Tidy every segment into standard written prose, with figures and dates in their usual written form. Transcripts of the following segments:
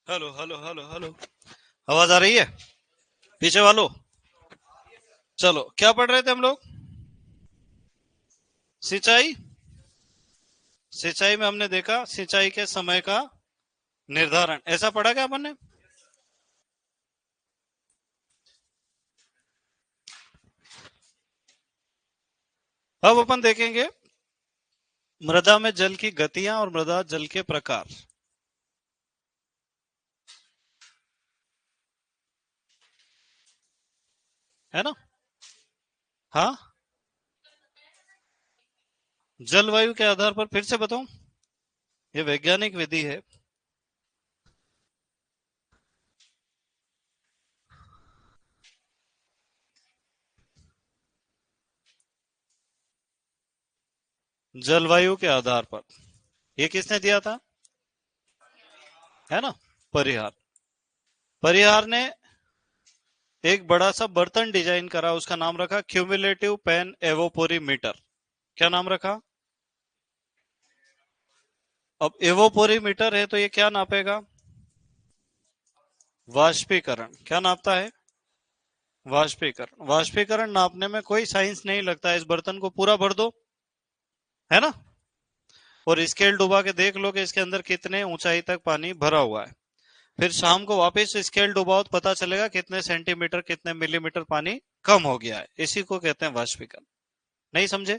Hello hello hello hello. आवाज आ रही है पीछे वालों? चलो, क्या पढ़ रहे थे हम लोग? सिंचाई। सिंचाई में हमने देखा सिंचाई के समय का निर्धारण, ऐसा पढ़ा क्या अपन ने? अब अपन देखेंगे मृदा में जल की गतियां और मृदा जल के प्रकार। है ना? हाँ। जलवायु के आधार पर फिर से बताऊं? ये वैज्ञानिक विधि है। जलवायु के आधार पर। ये किसने दिया था? है ना? परिहार। परिहार ने एक बड़ा सा बर्तन डिजाइन करा, उसका नाम रखा क्यूमुलेटिव पेन एवोपोरीमीटर। क्या नाम रखा? अब एवोपोरीमीटर है तो ये क्या नापेगा? वाष्पीकरण। क्या नापता है? वाष्पीकरण। वाष्पीकरण नापने में कोई साइंस नहीं लगता है। इस बर्तन को पूरा भर दो, है ना, और स्केल डुबा के देख लो कि इसके अंदर कितने ऊंचाई तक पानी भरा हुआ है। फिर शाम को वापस स्केल डुबाओ तो पता चलेगा कितने सेंटीमीटर कितने मिलीमीटर पानी कम हो गया है। इसी को कहते हैं वाष्पीकरण। नहीं समझे?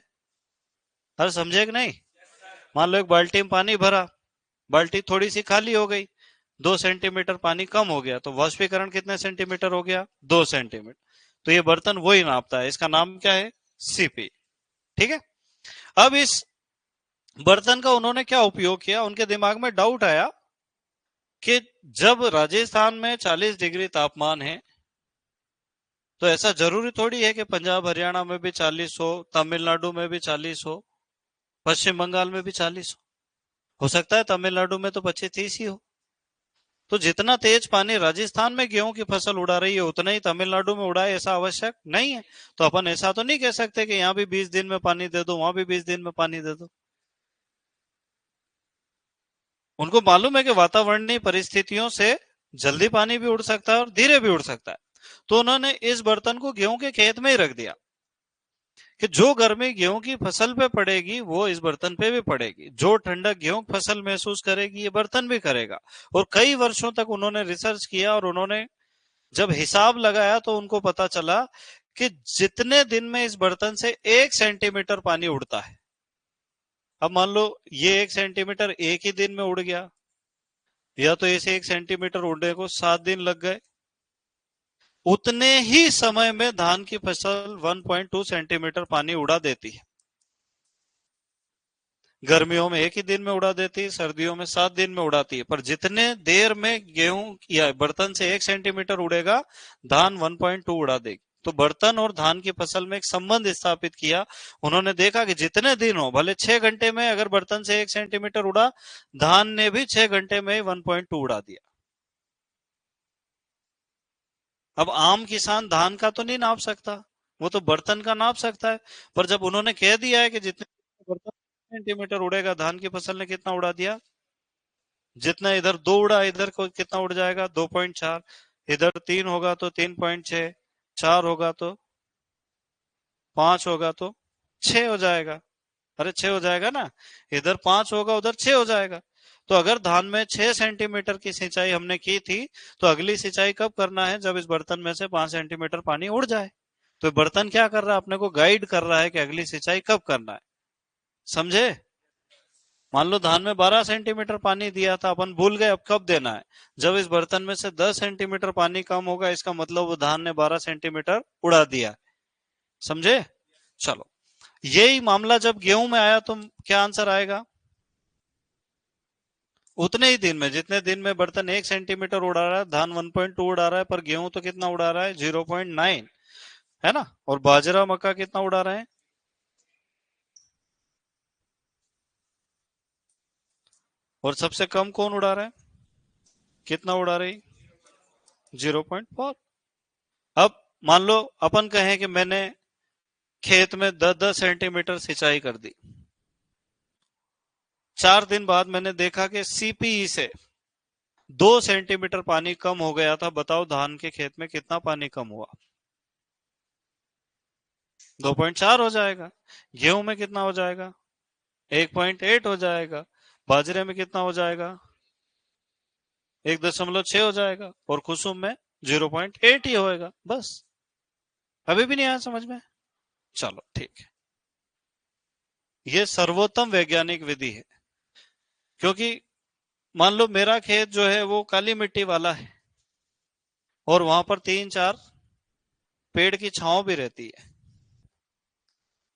हर समझे कि नहीं? मान लो एक बाल्टी में पानी भरा, बाल्टी थोड़ी सी खाली हो गई, 2 सेंटीमीटर पानी कम हो गया, तो वाष्पीकरण कितने सेंटीमीटर हो गया? 2 सेंटीमीटर। तो ये बर्तन वही नापता है। इसका नाम क्या है? सीपी। ठीक है। अब इस बर्तन का उन्होंने क्या उपयोग किया, उनके दिमाग में डाउट आया कि जब राजस्थान में 40 डिग्री तापमान है, तो ऐसा जरूरी थोड़ी है कि पंजाब हरियाणा में भी 40 हो, तमिलनाडु में भी 40 हो, पश्चिम बंगाल में भी 40 हो सकता है तमिलनाडु में तो 25-30 ही हो। तो जितना तेज पानी राजस्थान में गेहूं की फसल उड़ा रही है उतना ही तमिलनाडु में उड़ाए, ऐसा आवश्यक नहीं है। तो अपन ऐसा तो नहीं कह सकते कि यहाँ भी 20 दिन में पानी दे दो, वहां भी 20 दिन में पानी दे दो। उनको मालूम है कि वातावरणीय परिस्थितियों से जल्दी पानी भी उड़ सकता है और धीरे भी उड़ सकता है। तो उन्होंने इस बर्तन को गेहूं के खेत में ही रख दिया कि जो गर्मी गेहूं की फसल पे पड़ेगी वो इस बर्तन पे भी पड़ेगी, जो ठंडक गेहूं की फसल महसूस करेगी ये बर्तन भी करेगा। और कई वर्षों तक उन्होंने रिसर्च किया और उन्होंने जब हिसाब लगाया तो उनको पता चला कि जितने दिन में इस बर्तन से 1 सेंटीमीटर पानी उड़ता है। अब मान लो ये 1 सेंटीमीटर एक ही दिन में उड़ गया, या तो इसे 1 सेंटीमीटर उड़ने को 7 दिन लग गए। उतने ही समय में धान की फसल 1.2 सेंटीमीटर पानी उड़ा देती है। गर्मियों में एक ही दिन में उड़ा देती है, सर्दियों में 7 दिन में उड़ाती है। पर जितने देर में गेहूं या बर्तन से 1 सेंटीमीटर उड़ेगा, धान 1.2 उड़ा देगी। तो बर्तन और धान की फसल में एक संबंध स्थापित किया। उन्होंने देखा कि जितने दिन हो, भले 6 घंटे में अगर बर्तन से 1 सेंटीमीटर उड़ा, धान ने भी 6 घंटे में 1.2 उड़ा दिया। अब आम किसान धान का तो नहीं नाप सकता, वो तो बर्तन का नाप सकता है। पर जब उन्होंने कह दिया है कि जितने बर्तन सेंटीमीटर उड़ेगा, धान की फसल ने कितना उड़ा दिया? जितना इधर 2 उड़ा, इधर को कितना उड़ जाएगा? 2.4। इधर 3 होगा तो 3.6, 4 होगा तो 5 होगा तो 6 हो जाएगा। अरे 6 हो जाएगा ना। इधर 5 होगा उधर 6 हो जाएगा। तो अगर धान में 6 सेंटीमीटर की सिंचाई हमने की थी, तो अगली सिंचाई कब करना है? जब इस बर्तन में से 5 सेंटीमीटर पानी उड़ जाए। तो बर्तन क्या कर रहा है? अपने को गाइड कर रहा है कि अगली सिंचाई कब करना है। समझे? मान लो धान में 12 सेंटीमीटर पानी दिया था, अपन भूल गए, अब कब देना है? जब इस बर्तन में से 10 सेंटीमीटर पानी कम होगा, इसका मतलब वो धान ने 12 सेंटीमीटर उड़ा दिया। समझे? चलो, यही मामला जब गेहूं में आया तो क्या आंसर आएगा? उतने ही दिन में, जितने दिन में बर्तन 1 सेंटीमीटर उड़ा रहा है, धान 1.2 उड़ा रहा है, पर गेहूं तो कितना उड़ा रहा है? 0.9। है ना? और बाजरा मक्का कितना उड़ा रहे हैं? और सबसे कम कौन उड़ा रहा है? कितना उड़ा रही? 0.4। अब मान लो अपन कहें कि मैंने खेत में 10-10 सेंटीमीटर सिंचाई कर दी। 4 दिन बाद मैंने देखा कि सीपीई से 2 सेंटीमीटर पानी कम हो गया था, बताओ धान के खेत में कितना पानी कम हुआ? 2.4 हो जाएगा। गेहूं में कितना हो जाएगा? 1.8 हो जाएगा। बाजरे में कितना हो जाएगा? 1.6 हो जाएगा। और कुसुम में 0.8 ही होएगा बस। अभी भी नहीं आया समझ में? चलो ठीक है। ये सर्वोत्तम वैज्ञानिक विधि है, क्योंकि मान लो मेरा खेत जो है वो काली मिट्टी वाला है, और वहां पर 3-4 पेड़ की छांव भी रहती है,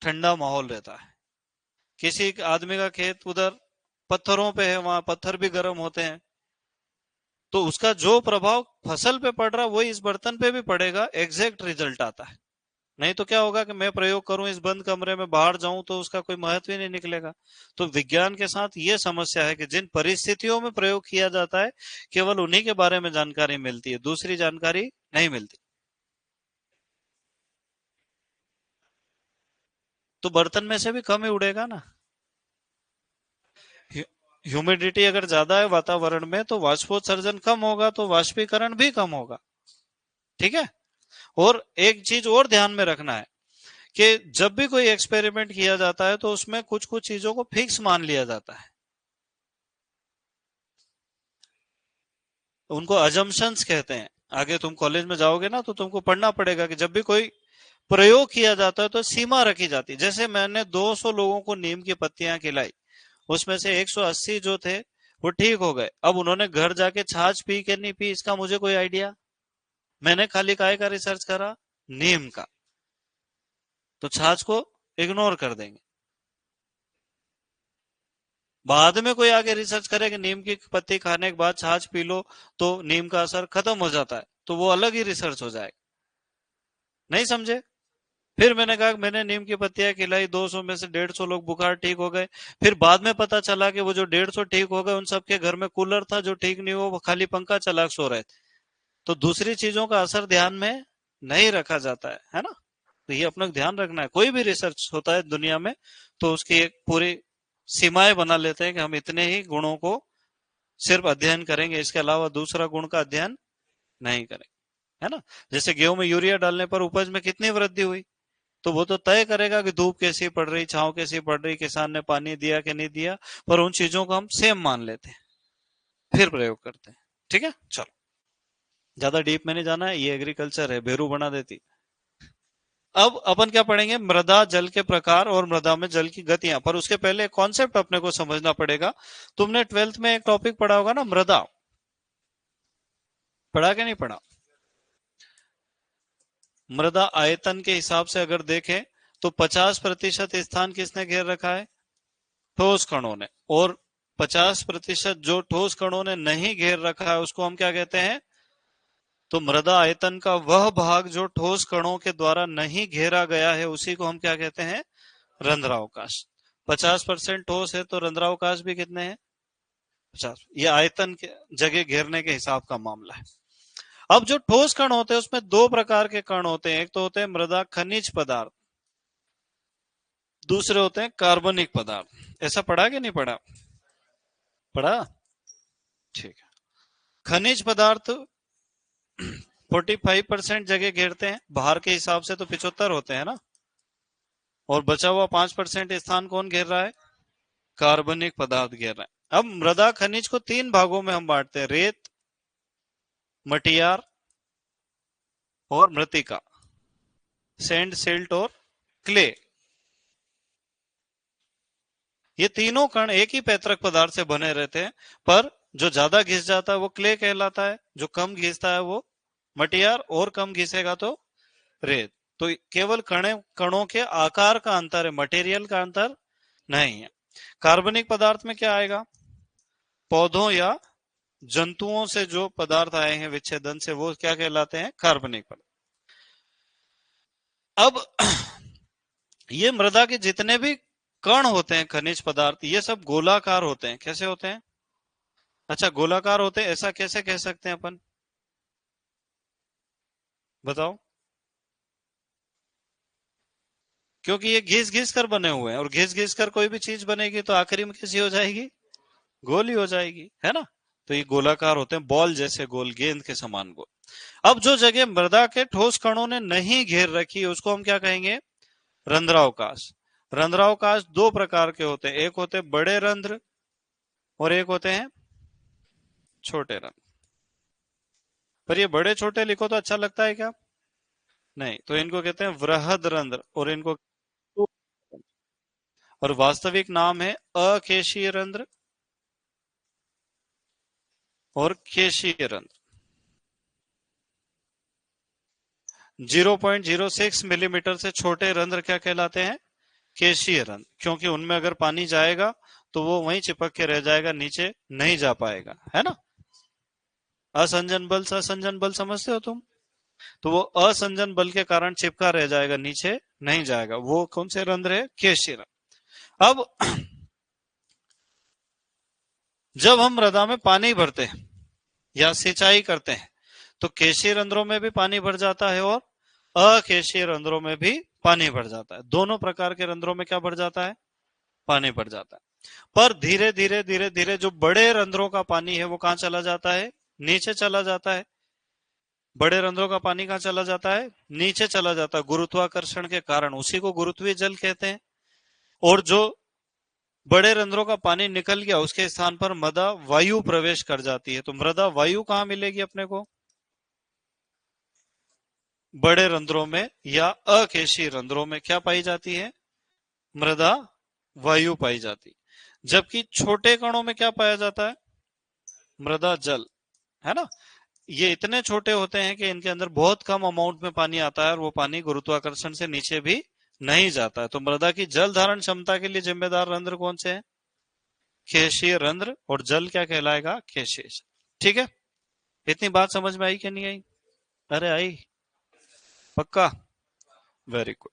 ठंडा माहौल रहता है। किसी आदमी का खेत उधर पत्थरों पे है, वहां पत्थर भी गर्म होते हैं, तो उसका जो प्रभाव फसल पे पड़ रहा है वही इस बर्तन पे भी पड़ेगा, एग्जैक्ट रिजल्ट आता है। नहीं तो क्या होगा कि मैं प्रयोग करूं इस बंद कमरे में, बाहर जाऊं तो उसका कोई महत्व ही नहीं निकलेगा। तो विज्ञान के साथ ये समस्या है कि जिन परिस्थितियों में प्रयोग किया जाता है, केवल उन्हीं के बारे में जानकारी मिलती है, दूसरी जानकारी नहीं मिलती। तो बर्तन में से भी कम ही उड़ेगा ना। ह्यूमिडिटी अगर ज्यादा है वातावरण में तो वाष्पोत्सर्जन कम होगा, तो वाष्पीकरण भी कम होगा। ठीक है। और एक चीज और ध्यान में रखना है कि जब भी कोई एक्सपेरिमेंट किया जाता है तो उसमें कुछ कुछ चीजों को फिक्स मान लिया जाता है, उनको अजम्पशंस कहते हैं। आगे तुम कॉलेज में जाओगे ना तो तुमको पढ़ना पड़ेगा कि जब भी कोई प्रयोग किया जाता है तो सीमा रखी जाती है। जैसे मैंने 200 लोगों को नीम की पत्तियां खिलाई, उसमें से 180 जो थे वो ठीक हो गए। अब उन्होंने घर जाके छाछ पी के नहीं पी, इसका मुझे कोई आइडिया। मैंने खाली काय का रिसर्च करा? नीम का। तो छाछ को इग्नोर कर देंगे। बाद में कोई आगे रिसर्च करे कि नीम की पत्ती खाने के बाद छाछ पी लो तो नीम का असर खत्म हो जाता है, तो वो अलग ही रिसर्च हो जाएगा। नहीं समझे? फिर मैंने कहा कि मैंने नीम की पत्तियां खिलाई, 200 में से 150 लोग बुखार ठीक हो गए। फिर बाद में पता चला कि वो जो 150 ठीक हो गए उन सबके घर में कूलर था, जो ठीक नहीं हुआ वो खाली पंखा चला के सो रहे थे। तो दूसरी चीजों का असर ध्यान में नहीं रखा जाता है ना। तो ये अपना ध्यान रखना है, कोई भी रिसर्च होता है दुनिया में तो उसकी एक पूरी सीमाएं बना लेते हैं कि हम इतने ही गुणों को सिर्फ अध्ययन करेंगे, इसके अलावा दूसरा गुण का अध्ययन नहीं करेंगे, है ना। जैसे गेहूं में यूरिया डालने पर उपज में कितनी वृद्धि हुई, तो वो तो तय करेगा कि धूप कैसी पड़ रही, छांव कैसी पड़ रही, किसान ने पानी दिया कि नहीं दिया। पर उन चीजों को हम सेम मान लेते हैं, फिर प्रयोग करते हैं। ठीक है, चलो ज्यादा डीप में नहीं जाना है, ये एग्रीकल्चर है, बेरू बना देती। अब अपन क्या पढ़ेंगे? मृदा जल के प्रकार और मृदा में जल की गतियां। पर उसके पहले कॉन्सेप्ट अपने को समझना पड़ेगा। तुमने 12th में एक टॉपिक पढ़ा होगा ना, मृदा। पढ़ा के नहीं पढ़ा? मृदा आयतन के हिसाब से अगर देखें तो 50% स्थान किसने घेर रखा है? ठोस कणों ने। और 50% जो ठोस कणों ने नहीं घेर रखा है उसको हम क्या कहते हैं? तो मृदा आयतन का वह भाग जो ठोस कणों के द्वारा नहीं घेरा गया है उसी को हम क्या कहते हैं? रंध्रावकाश। 50% ठोस है तो रंध्रावकाश भी कितने हैं? 50। ये आयतन के जगह घेरने के हिसाब का मामला है। अब जो ठोस कण होते हैं उसमें दो प्रकार के कण होते हैं, एक तो होते हैं मृदा खनिज पदार्थ, दूसरे होते हैं कार्बनिक पदार्थ। ऐसा पढ़ा कि नहीं पढ़ा? पढ़ा। ठीक है। खनिज पदार्थ 45% जगह घेरते हैं, बाहर के हिसाब से तो 75 होते हैं ना। और बचा हुआ 5% स्थान कौन घेर रहा है? कार्बनिक पदार्थ घेर रहा है। अब मृदा खनिज को 3 भागों में हम बांटते हैं: रेत, मटियार और मृतिका। सैंड, सिल्ट और क्ले। ये तीनों कण एक ही पैतृक पदार्थ से बने रहते हैं, पर जो ज्यादा घिस जाता है वो क्ले कहलाता है, जो कम घिसता है वो मटियार, और कम घिसेगा तो रेत। तो केवल कणों के आकार का अंतर है, मटेरियल का अंतर नहीं है। कार्बनिक पदार्थ में क्या आएगा? पौधों या जंतुओं से जो पदार्थ आए हैं विच्छेदन से, वो क्या कहलाते हैं? कार्बनिक पदार्थ। अब ये मृदा के जितने भी कण होते हैं खनिज पदार्थ, ये सब गोलाकार होते हैं। कैसे होते हैं? अच्छा, गोलाकार होते हैं, ऐसा कैसे कह सकते हैं अपन? बताओ। क्योंकि ये घिस घिस कर बने हुए हैं, और घिस घिस कर कोई भी चीज बनेगी तो आखिरी में कैसी हो जाएगी? गोली हो जाएगी, है ना। तो ये गोलाकार होते हैं, बॉल जैसे गोल, गेंद के समान गोल। अब जो जगह मृदा के ठोस कणों ने नहीं घेर रखी है उसको हम क्या कहेंगे? रंध्रावकाश। रंध्रावकाश दो प्रकार के होते हैं, एक होते हैं बड़े रंध्र और एक होते हैं छोटे रंध्र। पर ये बड़े छोटे लिखो तो अच्छा लगता है क्या? नहीं, तो इनको कहते हैं वृहद रंध्र और इनको, और वास्तविक नाम है अकेशीय रंध्र और केशीय रंध्र। 0.06 मिलीमीटर से छोटे रंध्र क्या कहलाते हैं? केशीय रंध्र, क्योंकि उनमें अगर पानी जाएगा तो वो वहीं चिपक के रह जाएगा, नीचे नहीं जा पाएगा, है ना। असंजन बल, ससंजन बल समझते हो तुम? तो वो असंजन बल के कारण चिपका रह जाएगा, नीचे नहीं जाएगा। वो कौन से रंध्र है? केशीय रंध्र। अब जब हम मृदा में पानी भरते हैं या सिंचाई करते हैं तो केशीय रंध्रों में भी पानी भर जाता है और अकेशीय रंध्रों में भी पानी भर जाता है। दोनों प्रकार के रंध्रों में क्या भर जाता है? पानी भर जाता है। पर धीरे धीरे धीरे धीरे जो बड़े रंध्रों का पानी है वो कहां चला जाता है? नीचे चला जाता है। बड़े रंध्रों का पानी कहां चला जाता है? नीचे चला जाता है, गुरुत्वाकर्षण के कारण। उसी को गुरुत्वीय जल कहते हैं। और जो बड़े रंध्रों का पानी निकल गया उसके स्थान पर मृदा वायु प्रवेश कर जाती है। तो मृदा वायु कहां मिलेगी अपने को? बड़े रंध्रों में या अकेशीय रंध्रों में क्या पाई जाती है? मृदा वायु पाई जाती। जबकि छोटे कणों में क्या पाया जाता है? मृदा जल, है ना। ये इतने छोटे होते हैं कि इनके अंदर बहुत कम अमाउंट में पानी आता है और वो पानी गुरुत्वाकर्षण से नीचे भी नहीं जाता है। तो मृदा की जल धारण क्षमता के लिए जिम्मेदार रंध्र कौन से हैं? केशीय रंध्र। और जल क्या कहलाएगा? केशीय। ठीक है, इतनी बात समझ में आई कि नहीं आई? अरे आई, पक्का, वेरी गुड।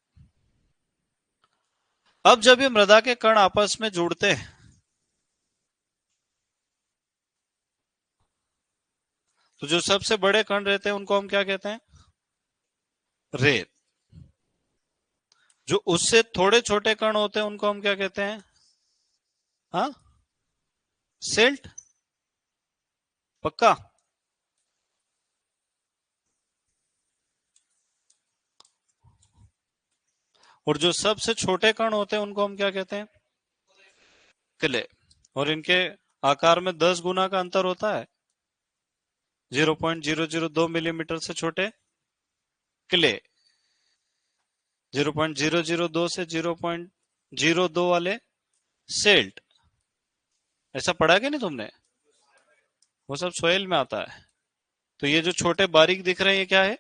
अब जब ये मृदा के कण आपस में जुड़ते हैं तो जो सबसे बड़े कण रहते हैं उनको हम क्या कहते हैं? रेत। जो उससे थोड़े छोटे कण होते हैं उनको हम क्या कहते हैं? हाँ, सिल्ट। पक्का। और जो सबसे छोटे कण होते हैं उनको हम क्या कहते हैं? क्ले। और इनके आकार में 10 गुना का अंतर होता है। 0.002 मिलीमीटर से छोटे क्ले, 0.002 से 0.02 वाले सेल्ट। ऐसा पढ़ा कि नहीं तुमने? वो सब सोयल में आता है। तो ये जो छोटे बारीक दिख रहे हैं ये क्या है?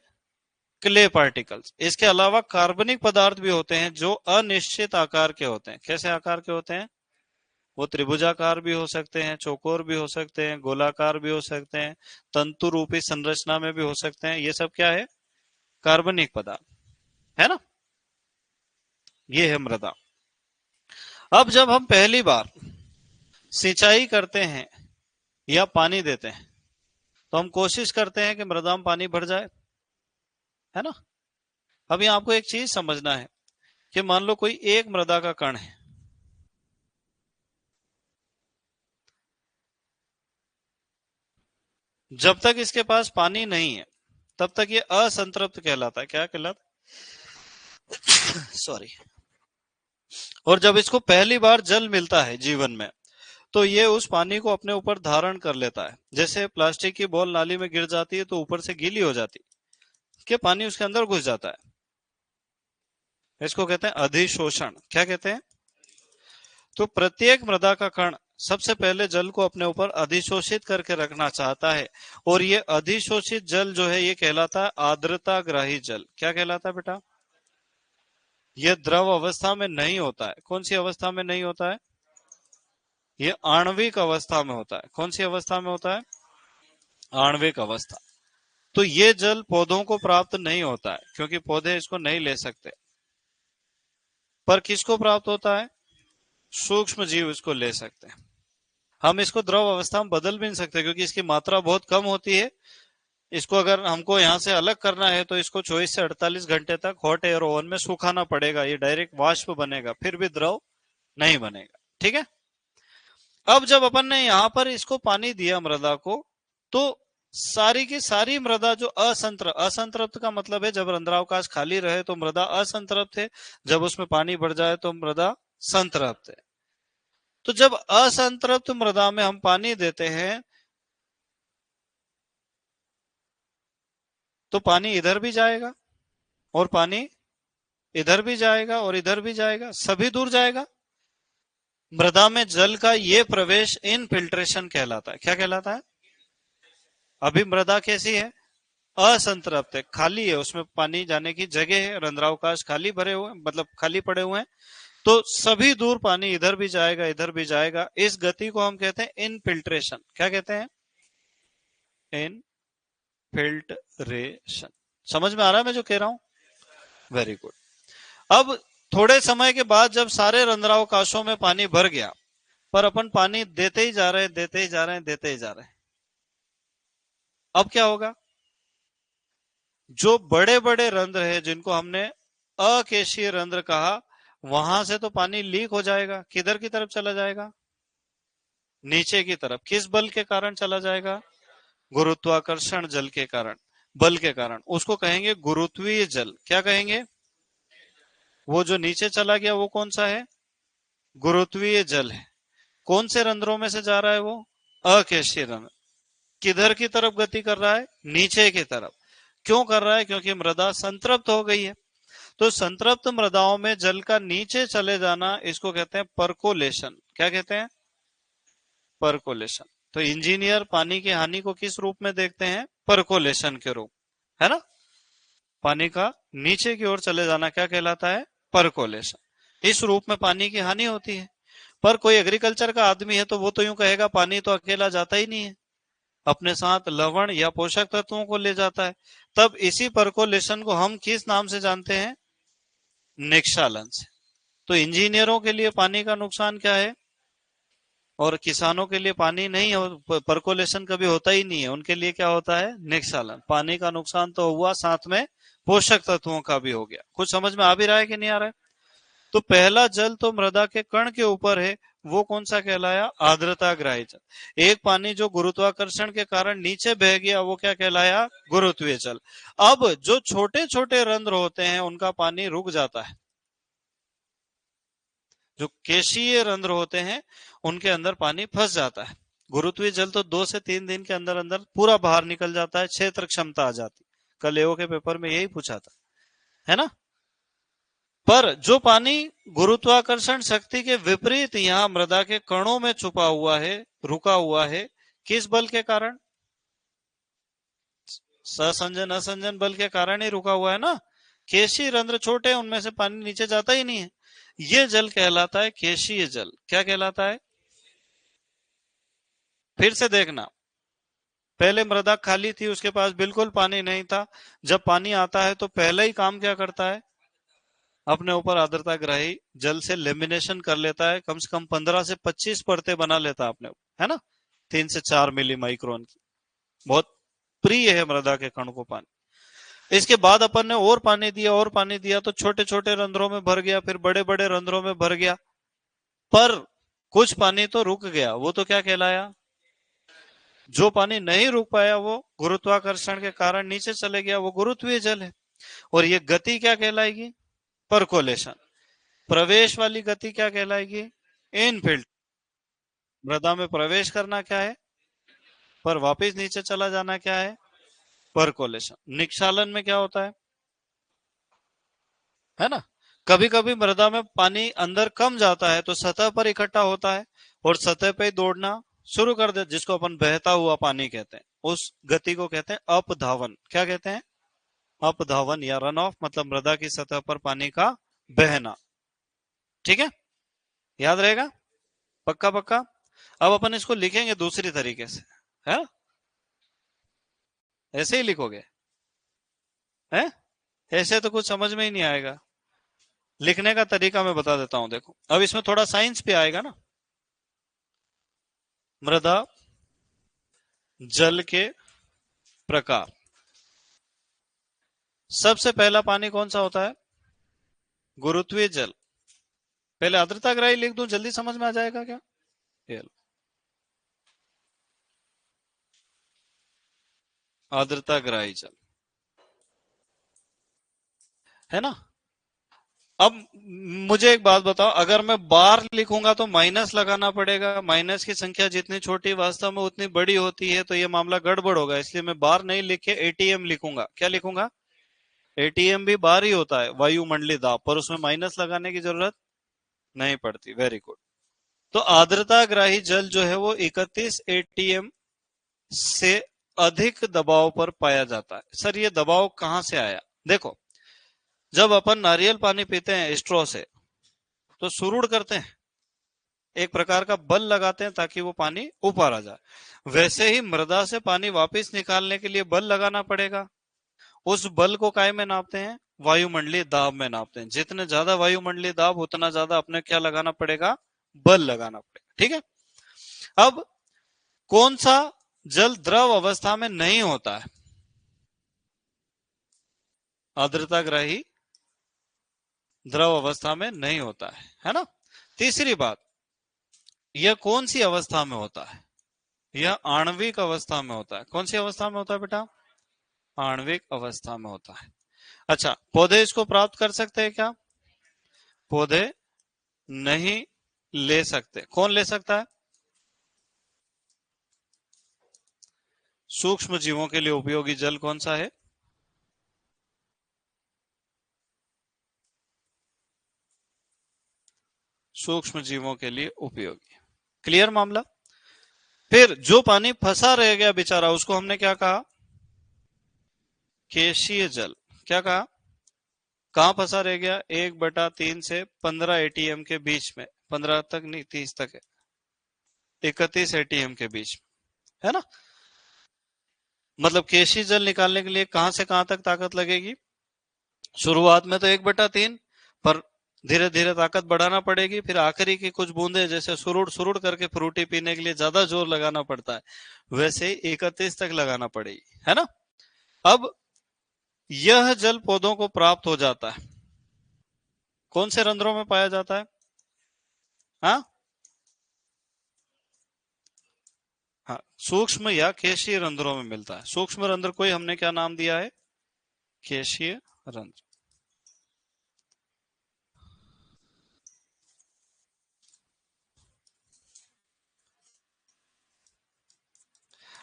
Clay particles. इसके अलावा कार्बनिक पदार्थ भी होते हैं जो अनिश्चित आकार के होते हैं। कैसे आकार के होते हैं? वो त्रिभुजाकार भी हो सकते हैं, चौकोर भी हो सकते हैं, गोलाकार भी हो सकते हैं, तंतु रूपी संरचना में भी हो सकते हैं। ये सब क्या है? कार्बनिक पदार्थ, है ना। ये है मृदा। अब जब हम पहली बार सिंचाई करते हैं या पानी देते हैं तो हम कोशिश करते हैं कि मृदा में पानी भर जाए, है ना। अब यहाँ आपको एक चीज समझना है कि मान लो कोई एक मृदा का कण है, जब तक इसके पास पानी नहीं है तब तक ये असंतृप्त कहलाता है। क्या कहलाता? सॉरी। और जब इसको पहली बार जल मिलता है जीवन में तो ये उस पानी को अपने ऊपर धारण कर लेता है। जैसे प्लास्टिक की बॉल नाली में गिर जाती है तो ऊपर से गीली हो जाती है कि पानी उसके अंदर घुस जाता है। इसको कहते हैं अधिशोषण। क्या कहते हैं? तो प्रत्येक मृदा का कण सबसे पहले जल को अपने ऊपर अधिशोषित करके रखना चाहता है। और ये अधिशोषित जल जो है ये कहलाता है आर्द्रताग्राही जल। क्या कहलाता है बेटा? ये द्रव अवस्था में नहीं होता है। कौन सी अवस्था में नहीं होता है? ये आणविक अवस्था में होता है। कौन सी अवस्था में होता है? आणविक अवस्था। तो ये जल पौधों को प्राप्त नहीं होता है क्योंकि पौधे इसको नहीं ले सकते। पर किसको प्राप्त होता है? सूक्ष्म जीव इसको ले सकते हैं। हम इसको द्रव अवस्था में बदल भी नहीं सकते क्योंकि इसकी मात्रा बहुत कम होती है। इसको अगर हमको यहाँ से अलग करना है तो इसको 24 से 48 घंटे तक हॉट एयर ओवन में सुखाना पड़ेगा। ये डायरेक्ट वाष्प बनेगा, फिर भी द्रव नहीं बनेगा। ठीक है। अब जब अपन ने यहां पर इसको पानी दिया मृदा को, तो सारी की सारी मृदा जो असंतृप्त का मतलब है जब रंध्रावकाश खाली रहे तो मृदा असंतृप्त है, जब उसमें पानी भर जाए तो मृदा संतृप्त है। तो जब असंतृप्त मृदा में हम पानी देते हैं तो पानी इधर भी जाएगा और पानी इधर भी जाएगा और इधर भी जाएगा, सभी दूर जाएगा। मृदा में जल का ये प्रवेश इनफिल्ट्रेशन कहलाता है। क्या कहलाता है? अभी मृदा कैसी है? असंतृप्त है, खाली है, उसमें पानी जाने की जगह है, रंध्रावकाश खाली भरे हुए मतलब खाली पड़े हुए हैं, तो सभी दूर पानी इधर भी जाएगा इधर भी जाएगा। इस गति को हम कहते हैं इनफिल्ट्रेशन। क्या कहते हैं? इनफिल्ट्रेशन। समझ में आ रहा है मैं जो कह रहा हूं? Very good. अब थोड़े समय के बाद जब सारे रंध्रावकाशों में पानी भर गया, पर अपन पानी देते ही जा रहे हैं देते ही जा रहे हैं देते ही जा रहे हैं, अब क्या होगा? जो बड़े बड़े रंध्र है जिनको हमने अकेशीय रंध्र कहा, वहां से तो पानी लीक हो जाएगा। किधर की तरफ चला जाएगा? नीचे की तरफ। किस बल के कारण चला जाएगा? गुरुत्वाकर्षण जल के कारण, बल के कारण। उसको कहेंगे गुरुत्वीय जल। क्या कहेंगे? वो जो नीचे चला गया वो कौन सा है? गुरुत्वीय जल है। कौन से रंध्रों में से जा रहा है वो? अकेशीय रंध्र। किधर की तरफ गति कर रहा है? नीचे की तरफ। क्यों कर रहा है? क्योंकि मृदा संतृप्त हो गई है। तो संतृप्त मृदाओं में जल का नीचे चले जाना, इसको कहते हैं परकोलेशन। क्या कहते हैं? परकोलेशन। तो इंजीनियर पानी की हानि को किस रूप में देखते हैं? परकोलेशन के रूप, है ना? पानी का नीचे की ओर चले जाना क्या कहलाता है? परकोलेशन। इस रूप में पानी की हानि होती है। पर कोई एग्रीकल्चर का आदमी है तो वो तो यूं कहेगा पानी तो अकेला जाता ही नहीं है, अपने साथ लवण या पोषक तत्वों को ले जाता है। तब इसी परकोलेशन को हम किस नाम से जानते हैं? निक्षालन से। तो इंजीनियरों के लिए पानी का नुकसान क्या है और किसानों के लिए पानी नहीं हो, परकोलेशन कभी होता ही नहीं है, उनके लिए क्या होता है? निक्षालन। पानी का नुकसान तो हुआ, साथ में पोषक तत्वों का भी हो गया। कुछ समझ में आ भी रहा है कि नहीं आ रहा है? तो पहला जल तो मृदा के कण के ऊपर है, वो कौन सा कहलाया? आर्द्रताग्राही जल। एक पानी जो गुरुत्वाकर्षण के कारण नीचे बह गया वो क्या कहलाया? गुरुत्वीय जल। अब जो छोटे छोटे रंध्र होते हैं उनका पानी रुक जाता है। जो केशीय रंध्र होते हैं उनके अंदर पानी फंस जाता है। गुरुत्वीय जल तो 2 से 3 दिन के अंदर अंदर पूरा बाहर निकल जाता है, क्षेत्र क्षमता आ जाती। कल एओ के पेपर में यही पूछा था, है ना? पर जो पानी गुरुत्वाकर्षण शक्ति के विपरीत यहाँ मृदा के कणों में छुपा हुआ है, रुका हुआ है, किस बल के कारण? ससंजन असंजन बल के कारण ही रुका हुआ है ना। केशीय रंध्र छोटे हैं, उनमें से पानी नीचे जाता ही नहीं है। ये जल कहलाता है केशीय जल। क्या कहलाता है? फिर से देखना, पहले मृदा खाली थी, उसके पास बिल्कुल पानी नहीं था। जब पानी आता है तो पहले ही काम क्या करता है? अपने ऊपर आर्द्रता ग्राही जल से लेमिनेशन कर लेता है, कम से कम 15 से 25 परतें बना लेता है अपने, है ना? 3 से 4 मिली माइक्रोन की। बहुत प्रिय है मृदा के कण को पानी। इसके बाद अपन ने और पानी दिया और पानी दिया तो छोटे छोटे रंध्रों में भर गया, फिर बड़े बड़े रंध्रों में भर गया। पर कुछ पानी तो रुक गया, वो तो क्या कहलाया? जो पानी नहीं रुक पाया वो गुरुत्वाकर्षण के कारण नीचे चले गया, वो गुरुत्वीय जल है। और ये गति क्या कहलाएगी? परकोलेशन। प्रवेश वाली गति क्या कहलाएगी? इनफिल्ट। मृदा में प्रवेश करना क्या है? पर वापस नीचे चला जाना क्या है? परकोलेशन। निक्षालन में क्या होता है ना? कभी कभी मृदा में पानी अंदर कम जाता है तो सतह पर इकट्ठा होता है और सतह पे दौड़ना शुरू कर दे, जिसको अपन बहता हुआ पानी कहते हैं। उस गति को कहते हैं अपधावन। क्या कहते हैं? अपधावन या रन ऑफ, मतलब मृदा की सतह पर पानी का बहना। ठीक है, याद रहेगा? पक्का पक्का। अब अपन इसको लिखेंगे दूसरी तरीके से, है? ऐसे ही लिखोगे? है? ऐसे तो कुछ समझ में ही नहीं आएगा। लिखने का तरीका मैं बता देता हूं, देखो। अब इसमें थोड़ा साइंस भी आएगा ना। मृदा जल के प्रकार। सबसे पहला पानी कौन सा होता है? गुरुत्वीय जल। पहले आर्द्रता ग्राही लिख दूं, जल्दी समझ में आ जाएगा क्या? ये लो। आर्द्रता ग्राही जल, है ना। अब मुझे एक बात बताओ, अगर मैं बार लिखूंगा तो माइनस लगाना पड़ेगा, माइनस की संख्या जितनी छोटी वास्तव में उतनी बड़ी होती है, तो ये मामला गड़बड़ होगा, इसलिए मैं बार नहीं लिख के एटीएम लिखूंगा। क्या लिखूंगा? एटीएम भी बार ही होता है, वायुमंडलीय दाब, पर उसमें माइनस लगाने की जरूरत नहीं पड़ती। Very good. तो आर्द्रता ग्राही जल जो है वो 31 एटीएम से अधिक दबाव पर पाया जाता है। सर ये दबाव कहां से आया? देखो, जब अपन नारियल पानी पीते हैं स्ट्रॉ से, तो सुरुड़ करते हैं, एक प्रकार का बल लगाते हैं ताकि वो पानी ऊपर आ जाए। वैसे ही मृदा से पानी वापस निकालने के लिए बल लगाना पड़ेगा। उस बल को काय में नापते हैं? वायुमंडलीय दाब में नापते हैं। जितने ज्यादा वायुमंडलीय दाब, उतना ज्यादा अपने क्या लगाना पड़ेगा? बल लगाना पड़ेगा। ठीक है। अब कौन सा जल द्रव अवस्था में नहीं होता है? आर्द्रता ग्राही द्रव अवस्था में नहीं होता है ना। तीसरी बात, यह कौन सी अवस्था में होता है? यह आणविक अवस्था में होता है। कौन सी अवस्था में होता है बेटा? आणविक अवस्था में होता है। अच्छा, पौधे इसको प्राप्त कर सकते हैं क्या? पौधे नहीं ले सकते। कौन ले सकता है? सूक्ष्म जीवों के लिए उपयोगी जल कौन सा है? सूक्ष्म जीवों के लिए उपयोगी। क्लियर मामला। फिर जो पानी फंसा रह गया बेचारा, उसको हमने क्या कहा? केशीय जल। क्या कहा? कहां फंसा रह गया? 1/3 से 15 एटीएम के बीच में, 15 तक नहीं 30 तक है, 31 एटीएम के बीच में, है ना। मतलब केशी जल निकालने के लिए कहां से कहां तक ताकत लगेगी? शुरुआत में तो 1/3, पर धीरे धीरे ताकत बढ़ाना पड़ेगी। फिर आखिरी की कुछ बूंदे जैसे सुरुड़ सुरुड़ करके फ्रूटी पीने के लिए ज्यादा जोर लगाना पड़ता है, वैसे ही 31 तक लगाना पड़ेगी, है ना। अब यह जल पौधों को प्राप्त हो जाता है, कौन से रंध्रों में पाया जाता है? हाँ हाँ, सूक्ष्म या केशीय रंध्रों में मिलता है। सूक्ष्म रंध्र को ही हमने क्या नाम दिया है? केशीय रंध्र।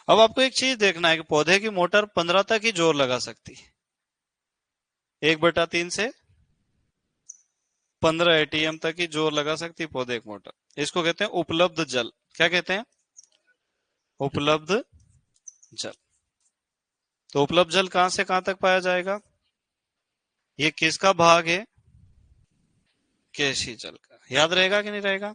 अब आपको एक चीज देखना है कि पौधे की मोटर 15 तक ही जोर लगा सकती है, 1/3 से 15 एटीएम तक ही जोर लगा सकती है पौधे की मोटर। इसको कहते हैं उपलब्ध जल। क्या कहते हैं? उपलब्ध जल। तो उपलब्ध जल कहां से कहां तक पाया जाएगा? ये किसका भाग है? केशी जल का। याद रहेगा कि नहीं रहेगा?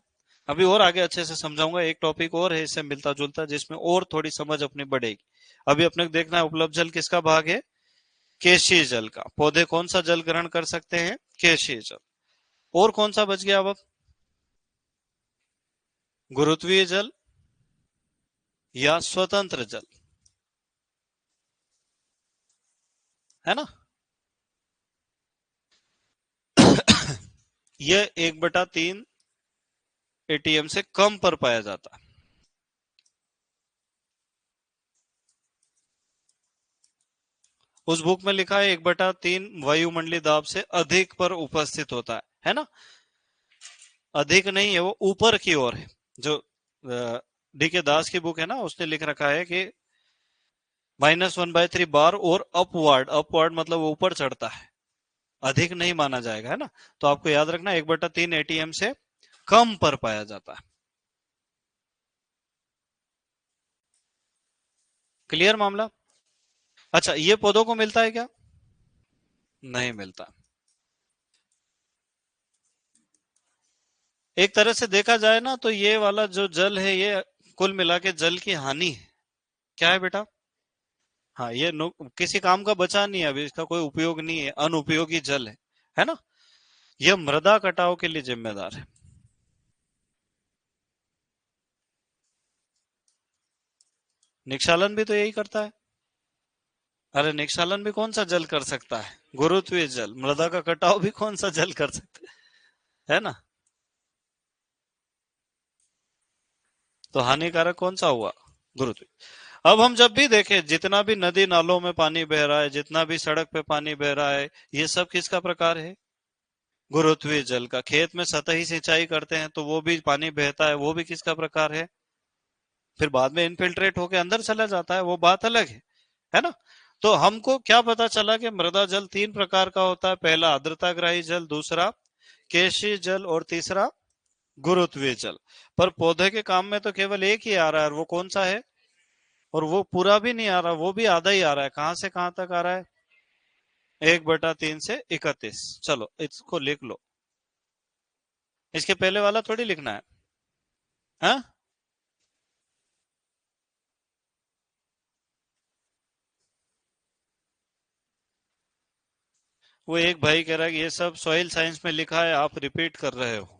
अभी और आगे अच्छे से समझाऊंगा। एक टॉपिक और है इससे मिलता जुलता, जिसमें और थोड़ी समझ अपनी बढ़ेगी। अभी अपने को देखना है उपलब्ध जल किसका भाग है? केशी जल का। पौधे कौन सा जल ग्रहण कर सकते हैं? केशी जल। और कौन सा बच गया अब? गुरुत्वीय जल या स्वतंत्र जल, है ना। यह 1/3 एटीएम से कम पर पाया जाता है। उस बुक में लिखा है 1/3 वायुमंडलीय दाब से अधिक पर उपस्थित होता है ना। अधिक नहीं है, वो ऊपर की ओर है। जो डी के दास की बुक है ना, उसने लिख रखा है कि -1/3 बार और अपवर्ड। अपवर्ड मतलब वो ऊपर चढ़ता है, अधिक नहीं माना जाएगा, है ना। तो आपको याद रखना 1/3 एटीएम से कम पर पाया जाता है। क्लियर मामला। अच्छा, ये पौधों को मिलता है क्या? नहीं मिलता। एक तरह से देखा जाए ना, तो ये वाला जो जल है, ये कुल मिला के जल की हानि है। क्या है बेटा? हाँ, ये किसी काम का बचा नहीं है, अभी इसका कोई उपयोग नहीं है, अनुपयोगी जल है ना। यह मृदा कटाव के लिए जिम्मेदार है। निक्षालन भी तो यही करता है। अरे निक्षालन भी कौन सा जल कर सकता है? गुरुत्वीय जल। मृदा का कटाव भी कौन सा जल कर सकता है ना। तो हानिकारक कौन सा हुआ? गुरुत्वीय। अब हम जब भी देखें, जितना भी नदी नालों में पानी बह रहा है, जितना भी सड़क पे पानी बह रहा है, ये सब किसका प्रकार है? गुरुत्वीय जल का। खेत में सतही सिंचाई करते हैं तो वो भी पानी बहता है, वो भी किसका प्रकार है? फिर बाद में इनफिल्ट्रेट होके अंदर चला जाता है, वो बात अलग है ना? तो हमको क्या पता चला कि मृदा जल तीन प्रकार का होता है। पहला आर्द्रताग्राही जल, दूसरा केशीय जल, और तीसरा गुरुत्वीय जल। पर पौधे के काम में तो केवल एक ही आ रहा है, और वो कौन सा है? और वो पूरा भी नहीं आ रहा, वो भी आधा ही आ रहा है। कहां से कहां तक आ रहा है? 1/3 से 31। चलो इसको लिख लो, इसके पहले वाला थोड़ी लिखना है। हाँ, वो एक भाई कह रहा है कि ये सब सॉइल साइंस में लिखा है, आप रिपीट कर रहे हो।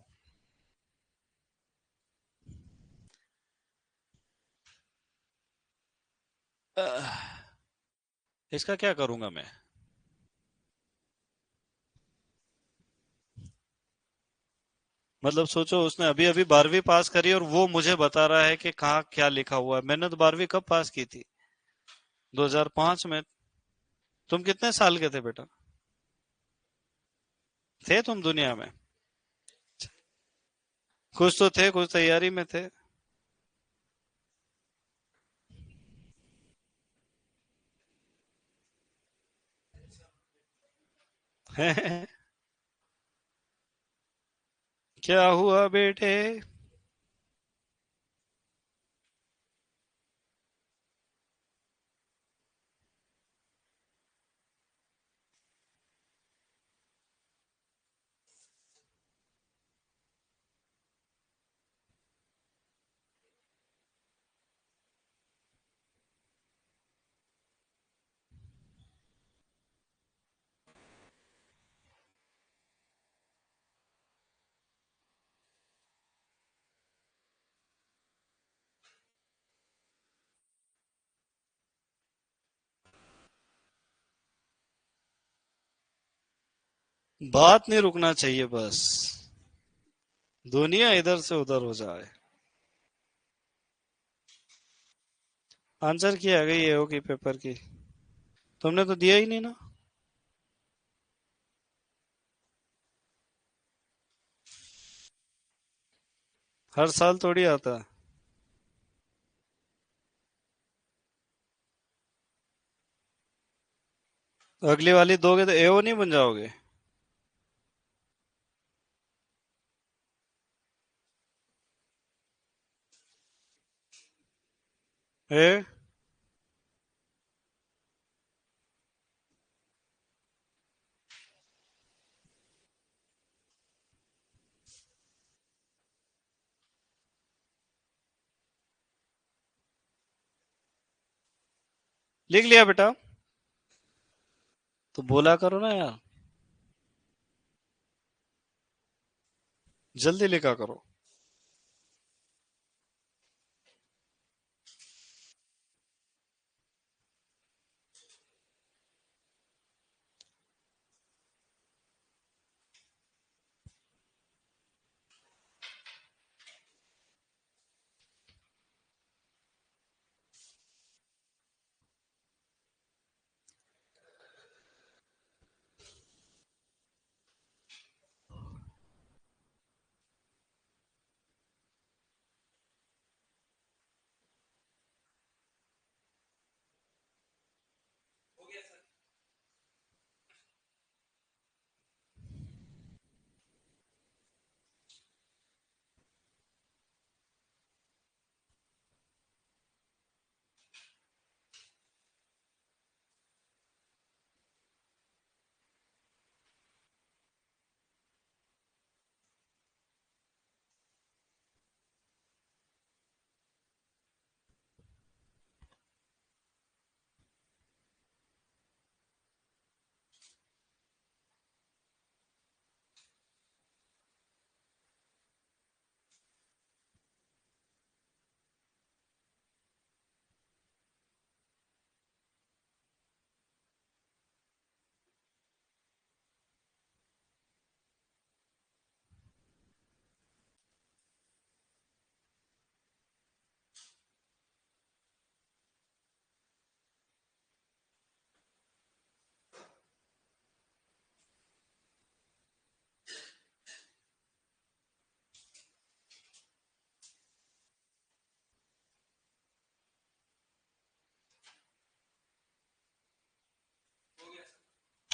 इसका क्या करूंगा मैं? मतलब सोचो, उसने अभी अभी 12वीं पास करी और वो मुझे बता रहा है कि कहाँ क्या लिखा हुआ है। मैंने तो 12वीं कब पास की थी? 2005 में। तुम कितने साल के थे बेटा? थे तुम दुनिया में? कुछ तो थे, कुछ तैयारी में थे। क्या हुआ बेटे? बात नहीं रुकना चाहिए बस, दुनिया इधर से उधर हो जाए। आंसर की आ गई है की पेपर की? तुमने तो दिया ही नहीं ना। हर साल थोड़ी आता है। अगली वाली दोगे तो एओ नहीं बन जाओगे? ए, लिख लिया बेटा? तो बोला करो ना यार, जल्दी लिखा करो।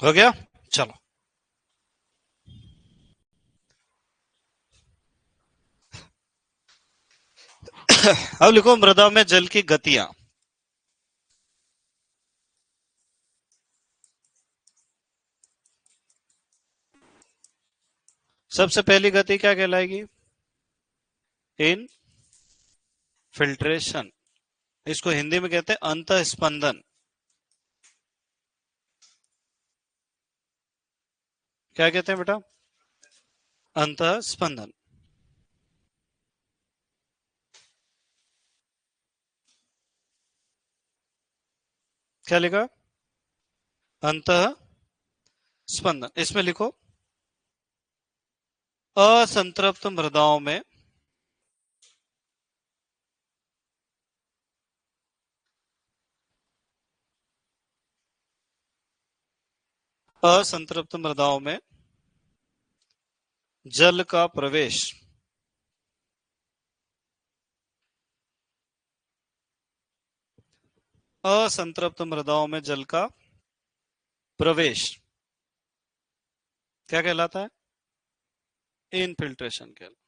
हो गया। चलो, अब लिखो मृदा में जल की गतियां। सबसे पहली गति क्या कहलाएगी? इन फिल्ट्रेशन। इसको हिंदी में कहते हैं अंतः स्पंदन। क्या कहते हैं बेटा? अंतः स्पंदन। क्या लिखा? अंतः स्पंदन। इसमें लिखो असंतृप्त मृदाओं में असंतृप्त मृदाओं में जल का प्रवेश असंतृप्त मृदाओं में जल का प्रवेश क्या कहलाता है? इनफिल्ट्रेशन कहलाता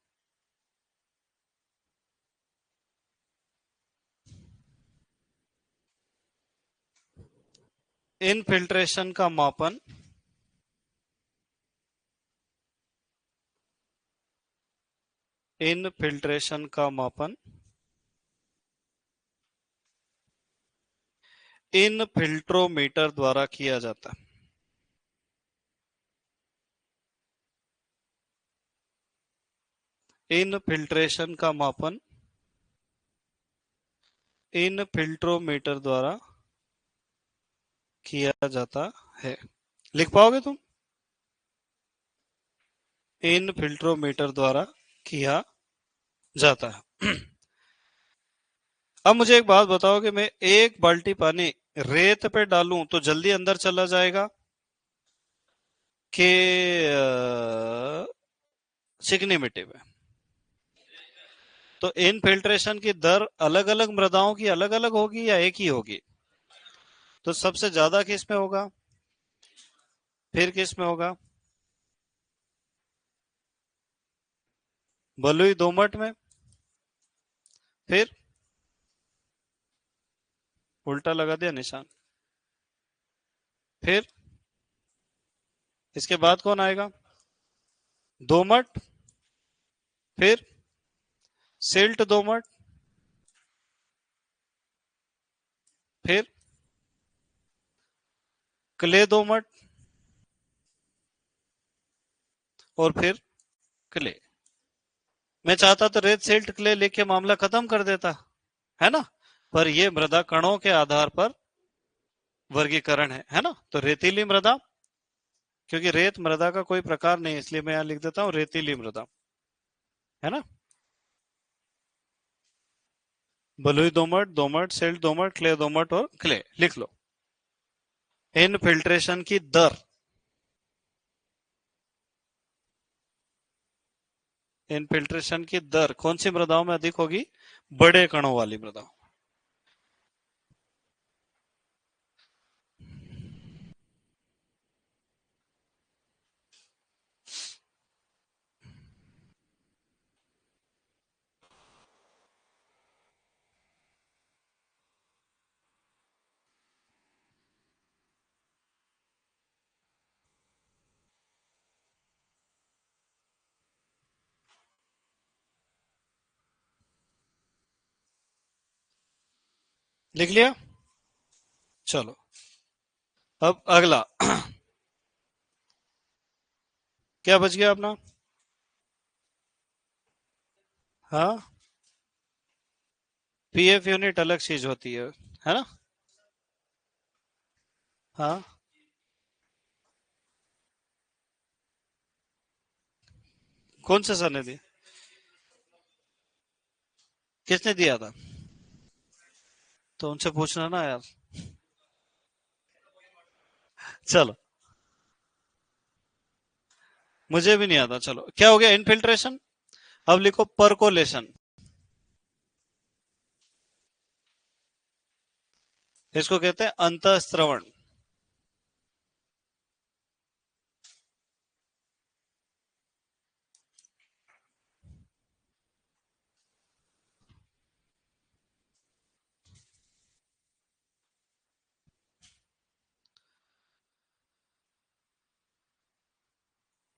है। इनफिल्ट्रेशन का मापन इनफिल्ट्रेशन का मापन इन फिल्ट्रोमीटर द्वारा किया जाता है। इन फिल्ट्रेशन का मापन इन फिल्ट्रोमीटर द्वारा किया जाता है। लिख पाओगे तुम? इन फिल्ट्रोमीटर द्वारा किया जाता है। अब मुझे एक बात बताओ कि मैं एक बाल्टी पानी रेत पे डालूं तो जल्दी अंदर चला जाएगा कि चिकनी मिट्टी में? तो इनफिल्ट्रेशन की दर अलग अलग मृदाओं की अलग अलग होगी या एक ही होगी? तो सबसे ज्यादा किस में होगा? फिर किस में होगा? बलुई दोमट में। फिर उल्टा लगा दिया निशान। फिर इसके बाद कौन आएगा? दोमट। फिर सिल्ट दोमट। फिर क्ले दोमट। और फिर क्ले। मैं चाहता तो रेत सिल्ट क्ले लेके मामला खत्म कर देता, है ना? पर ये मृदा कणों के आधार पर वर्गीकरण है ना? तो रेतीली मृदा, क्योंकि रेत मृदा का कोई प्रकार नहीं, इसलिए मैं यहां लिख देता हूं रेतीली मृदा, है ना? बलुई दोमट, दोमट, सिल्ट दोमट, क्ले दोमट और क्ले लिख लो। इनफिल्ट्रेशन की दर इनफिल्ट्रेशन की दर कौन सी मृदाओं में अधिक होगी? बड़े कणों वाली मृदाओं। लिख लिया? चलो, अब अगला। क्या बच गया अपना? हाँ, पीएफ यूनिट अलग चीज होती है ना? हाँ, कौन से सर ने दी? किसने दिया था? तो उनसे पूछना ना यार। चलो, मुझे भी नहीं आता। चलो, क्या हो गया? इनफिल्ट्रेशन। अब लिखो परकोलेशन। इसको कहते हैं अंतःस्रवण।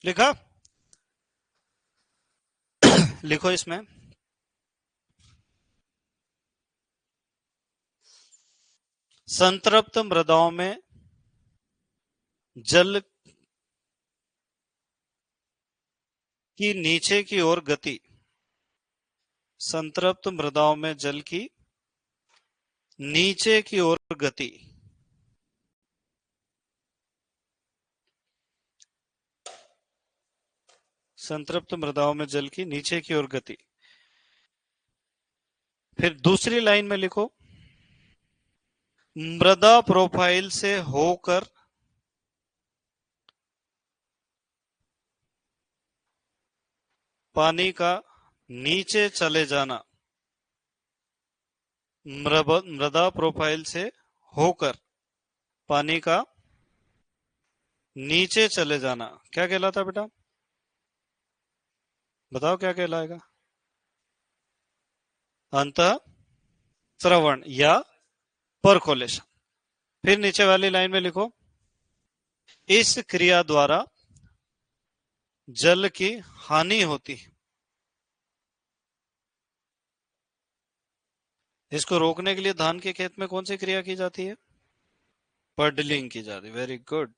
लिखा? लिखो इसमें, संतृप्त मृदाओं में जल की नीचे की ओर गति। संतृप्त मृदाओं में जल की नीचे की ओर गति। संतृप्त मृदाओं में जल की नीचे की ओर गति। फिर दूसरी लाइन में लिखो, मृदा प्रोफाइल से होकर पानी का नीचे चले जाना। मृदा प्रोफाइल से होकर पानी का नीचे चले जाना क्या कहलाता बेटा? बताओ क्या कहलाएगा? अंतः स्रवण या परकोलेशन। फिर नीचे वाली लाइन में लिखो, इस क्रिया द्वारा जल की हानि होती है। इसको रोकने के लिए धान के खेत में कौन सी क्रिया की जाती है? पडलिंग की जाती है। Very good.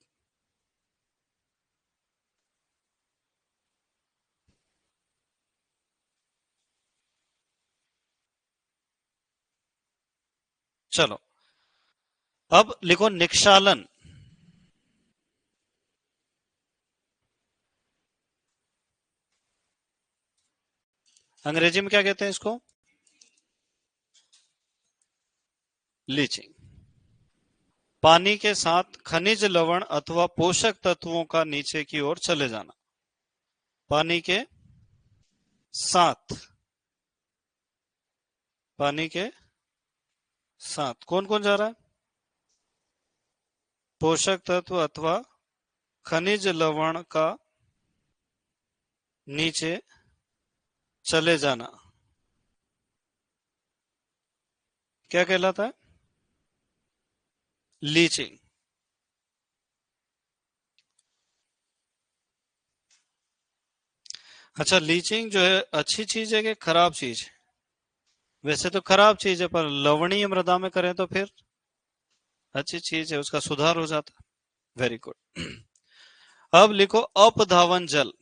चलो अब लिखो निक्षालन। अंग्रेजी में क्या कहते हैं इसको? लीचिंग। पानी के साथ खनिज लवण अथवा पोषक तत्वों का नीचे की ओर चले जाना। पानी के साथ, पानी के साथ कौन कौन जा रहा है? पोषक तत्व अथवा खनिज लवण का नीचे चले जाना क्या कहलाता है? लीचिंग। अच्छा, लीचिंग जो है अच्छी चीज है कि खराब चीज है? वैसे तो खराब चीज है, पर लवणीय मृदा में करें तो फिर अच्छी चीज है, उसका सुधार हो जाता है। Very good. अब लिखो अपधावन जल।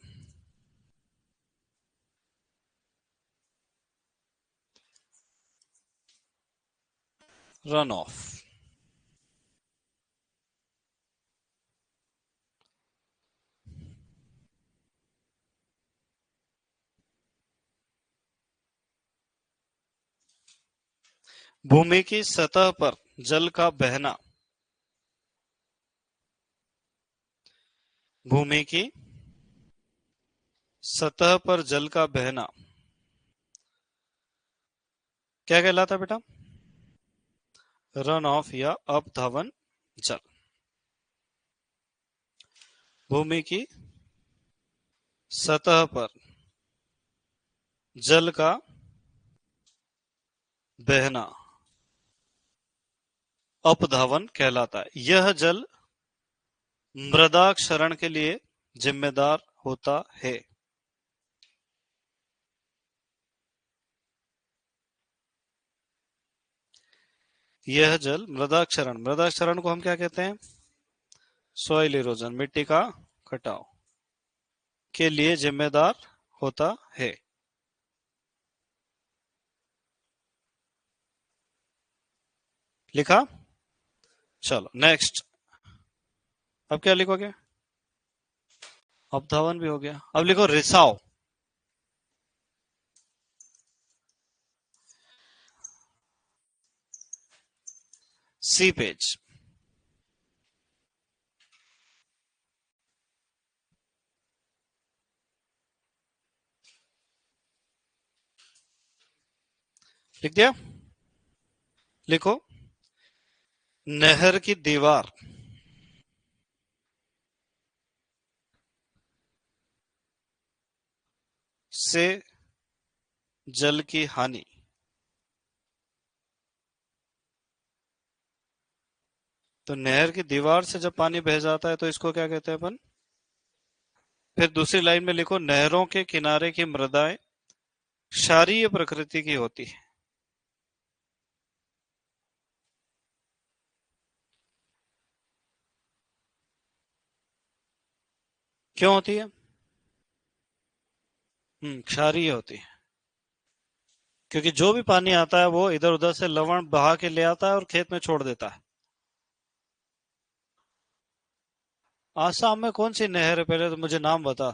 Run of. भूमि की सतह पर जल का बहना। भूमि की सतह पर जल का बहना क्या कहलाता बेटा? रन ऑफ या अपधावन जल। भूमि की सतह पर जल का बहना अपधावन कहलाता है। यह जल मृदा क्षरण के लिए जिम्मेदार होता है। यह जल मृदा क्षरण, मृदा क्षरण को हम क्या कहते हैं? सॉइल इरोजन, मिट्टी का कटाव के लिए जिम्मेदार होता है। लिखा? चलो नेक्स्ट। अब क्या लिखोगे? अपधावन भी हो गया। अब लिखो रिसाव। सीपेज। लिख दिया? लिखो, नहर की दीवार से जल की हानि। तो नहर की दीवार से जब पानी बह जाता है तो इसको क्या कहते हैं अपन? फिर दूसरी लाइन में लिखो, नहरों के किनारे की मृदाएं क्षारीय प्रकृति की होती है। क्यों होती है? क्षारीय होती है क्योंकि जो भी पानी आता है वो इधर उधर से लवण बहा के ले आता है और खेत में छोड़ देता है। आसाम में कौन सी नहर है, पहले तो मुझे नाम बता।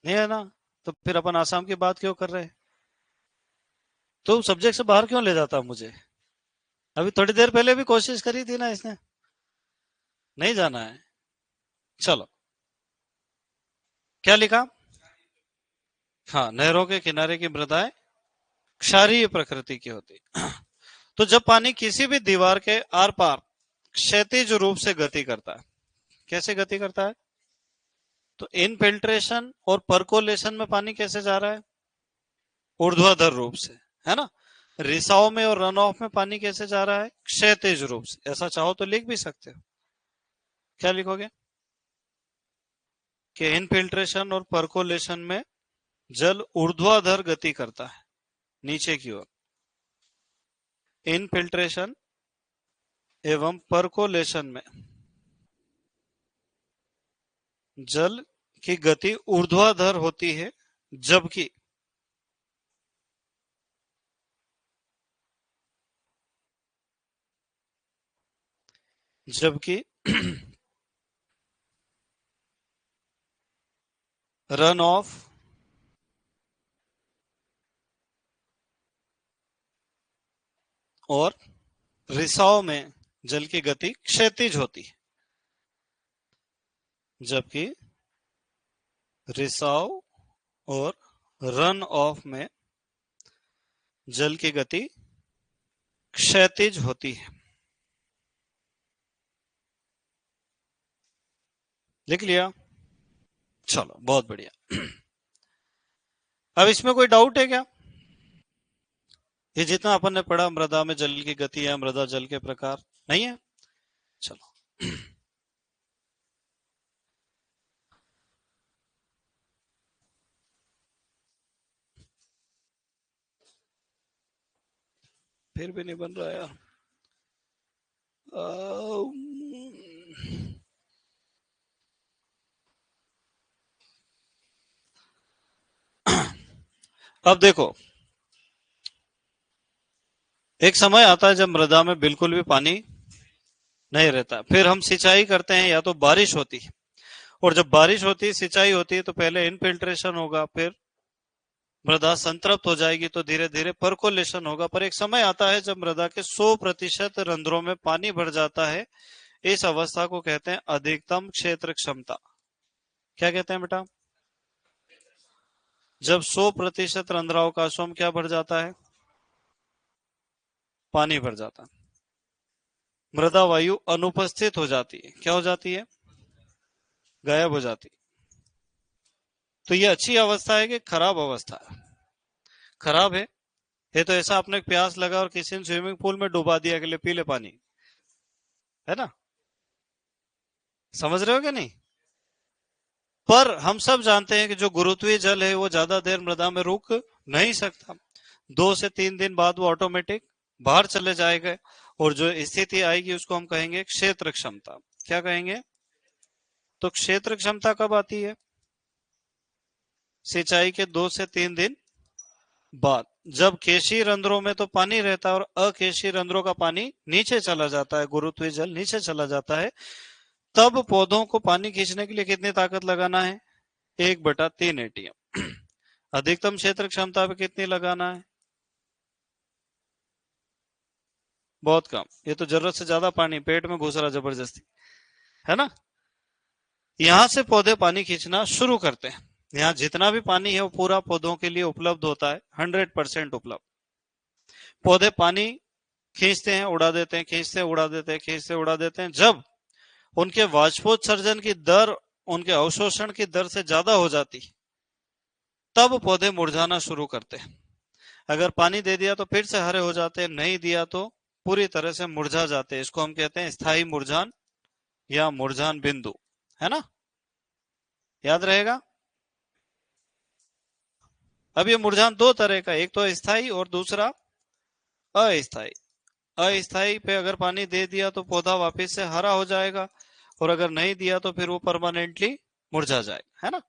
नहीं है ना? तो फिर अपन आसाम की बात क्यों कर रहे हैं? तो सब्जेक्ट से बाहर क्यों ले जाता मुझे? अभी थोड़ी देर पहले भी कोशिश करी थी ना इसने। नहीं जाना है। चलो, क्या लिखा? हाँ, नहरों के किनारे की मृदाएं क्षारीय प्रकृति की होती है। तो जब पानी किसी भी दीवार के आर पार क्षैतिज रूप से गति करता है, कैसे गति करता है? तो इनफिल्ट्रेशन और परकोलेशन में पानी कैसे जा रहा है? ऊर्ध्वाधर रूप से, है ना? रिसाव में और रन ऑफ में पानी कैसे जा रहा है? क्षैतिज रूप से। ऐसा चाहो तो लिख भी सकते हो। क्या लिखोगे? कि इनफिल्ट्रेशन और परकोलेशन में जल ऊर्ध्वाधर गति करता है, नीचे की ओर। इनफिल्ट्रेशन एवं परकोलेशन में जल की गति ऊर्ध्वाधर होती है, जबकि जबकि रन ऑफ और रिसाव में जल की गति क्षैतिज होती है, जबकि रिसाव और रन ऑफ में जल की गति क्षैतिज होती है। लिख लिया? चलो, बहुत बढ़िया। अब इसमें कोई डाउट है क्या? ये जितना अपन ने पढ़ा, मृदा में जल की गति है, मृदा जल के प्रकार, नहीं है? चलो। फिर भी नहीं बन रहा यार। अब देखो, एक समय आता है जब मृदा में बिल्कुल भी पानी नहीं रहता, फिर हम सिंचाई करते हैं, या तो बारिश होती है, और जब बारिश होती है, सिंचाई होती है, तो पहले इनफिल्ट्रेशन होगा, फिर मृदा संतृप्त हो जाएगी, तो धीरे धीरे परकोलेशन होगा। पर एक समय आता है जब मृदा के 100% रंध्रों में पानी भर जाता है। इस अवस्था को कहते हैं अधिकतम क्षेत्र क्षमता। क्या कहते हैं बेटा? जब 100% रंध्रावकाशों में क्या भर जाता है? पानी भर जाता है। मृदा वायु अनुपस्थित हो जाती है। क्या हो जाती है? गायब हो जाती है। तो ये अच्छी अवस्था है कि खराब अवस्था है? खराब है। ये तो ऐसा, आपने प्यास लगा और किसी ने स्विमिंग पूल में डुबा दिया के लिए पी ले पानी, है ना? समझ रहे हो कि नहीं? पर हम सब जानते हैं कि जो गुरुत्वीय जल है वो ज्यादा देर मृदा में रुक नहीं सकता। 2 से 3 दिन बाद वो ऑटोमेटिक बाहर चले जाएगा, और जो स्थिति आएगी उसको हम कहेंगे क्षेत्र क्षमता। क्या कहेंगे? तो क्षेत्र क्षमता कब आती है? सिंचाई के 2 से 3 दिन बाद, जब केशी रंध्रों में तो पानी रहता है और अकेशी रंध्रों का पानी नीचे चला जाता है, गुरुत्वीय जल नीचे चला जाता है। तब पौधों को पानी खींचने के लिए कितनी ताकत लगाना है? 1/3 एटीएम। अधिकतम क्षेत्र क्षमता पे कितनी लगाना है? बहुत कम। ये तो जरूरत से ज्यादा पानी पेट में घुस रहा जबरदस्ती, है ना? यहां से पौधे पानी खींचना शुरू करते हैं। यहाँ जितना भी पानी है वो पूरा पौधों के लिए उपलब्ध होता है, 100% उपलब्ध। पौधे पानी खींचते हैं, उड़ा देते हैं, खींचते हैं, उड़ा देते हैं, खींचते उड़ा देते हैं। जब उनके वाष्पोत्सर्जन की दर उनके अवशोषण की दर से ज्यादा हो जाती, तब पौधे मुरझाना शुरू करते हैं। अगर पानी दे दिया तो फिर से हरे हो जाते हैं, नहीं दिया तो पूरी तरह से मुरझा जाते हैं। इसको हम कहते हैं स्थायी मुरझान या मुरझान बिंदु, है ना? याद रहेगा। अब ये मुरझान दो तरह का, एक तो स्थायी और दूसरा अस्थायी। अस्थायी पे अगर पानी दे दिया तो पौधा वापस से हरा हो जाएगा, और अगर नहीं दिया तो फिर वो परमानेंटली मुरझा जाएगा, है ना।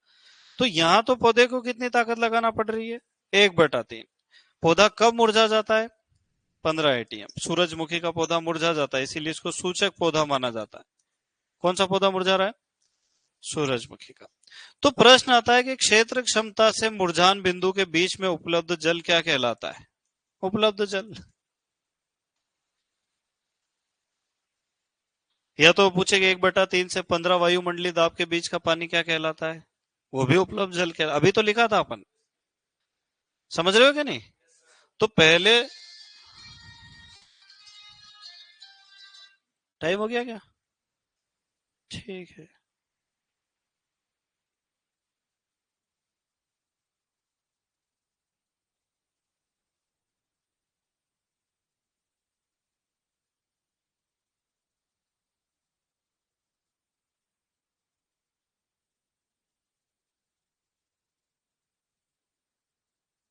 तो यहाँ तो पौधे को कितनी ताकत लगाना पड़ रही है, 1/3। पौधा कब मुरझा जाता है, 15 ATM। सूरजमुखी का पौधा मुरझा जाता है, इसीलिए इसको सूचक पौधा माना जाता है। कौन सा पौधा मुरझा रहा है, सूरजमुखी का। तो प्रश्न आता है कि क्षेत्र क्षमता से मुरझान बिंदु के बीच में उपलब्ध जल क्या कहलाता है, उपलब्ध जल। या तो पूछेगा 1/3 से 15 वायुमंडलीय दाब के बीच का पानी क्या कहलाता है, वो भी उपलब्ध जल कहलाता, अभी तो लिखा था अपन। समझ रहे हो कि नहीं। तो पहले, टाइम हो गया क्या, ठीक है।